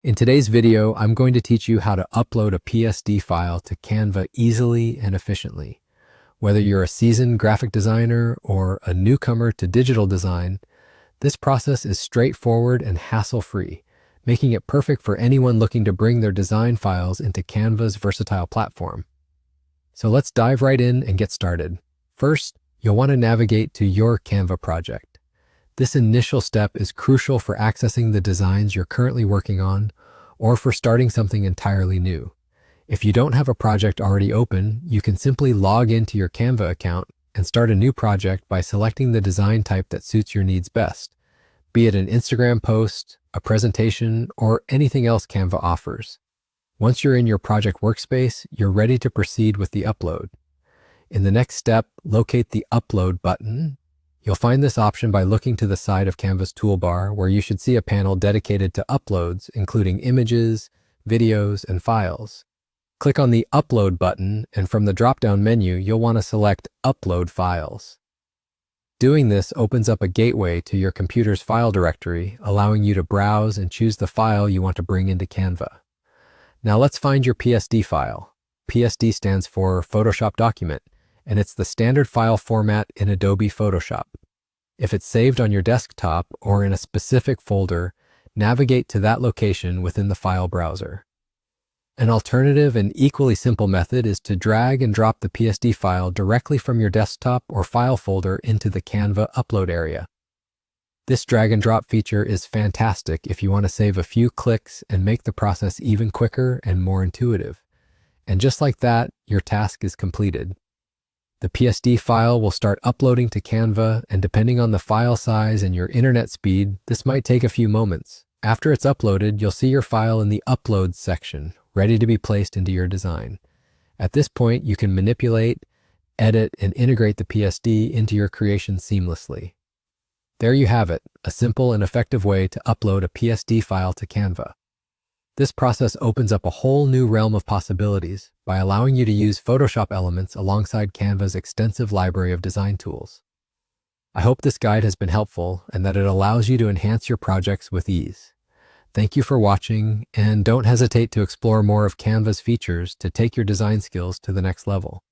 In today's video, I'm going to teach you how to upload a PSD file to Canva easily and efficiently. Whether you're a seasoned graphic designer or a newcomer to digital design, this process is straightforward and hassle-free, making it perfect for anyone looking to bring their design files into Canva's versatile platform. So let's dive right in and get started. First, you'll want to navigate to your Canva project. This initial step is crucial for accessing the designs you're currently working on or for starting something entirely new. If you don't have a project already open, you can simply log into your Canva account and start a new project by selecting the design type that suits your needs best, be it an Instagram post, a presentation, or anything else Canva offers. Once you're in your project workspace, you're ready to proceed with the upload. In the next step, locate the Upload button. You'll find this option by looking to the side of Canva's toolbar, where you should see a panel dedicated to uploads, including images, videos, and files. Click on the Upload button, and from the drop-down menu, you'll want to select Upload Files. Doing this opens up a gateway to your computer's file directory, allowing you to browse and choose the file you want to bring into Canva. Now let's find your PSD file. PSD stands for Photoshop Document, and it's the standard file format in Adobe Photoshop. If it's saved on your desktop or in a specific folder, navigate to that location within the file browser. An alternative and equally simple method is to drag and drop the PSD file directly from your desktop or file folder into the Canva upload area. This drag and drop feature is fantastic if you want to save a few clicks and make the process even quicker and more intuitive. And just like that, your task is completed. The PSD file will start uploading to Canva, and depending on the file size and your internet speed, this might take a few moments. After it's uploaded, you'll see your file in the Uploads section, ready to be placed into your design. At this point, you can manipulate, edit, and integrate the PSD into your creation seamlessly. There you have it, a simple and effective way to upload a PSD file to Canva. This process opens up a whole new realm of possibilities by allowing you to use Photoshop elements alongside Canva's extensive library of design tools. I hope this guide has been helpful and that it allows you to enhance your projects with ease. Thank you for watching, and don't hesitate to explore more of Canva's features to take your design skills to the next level.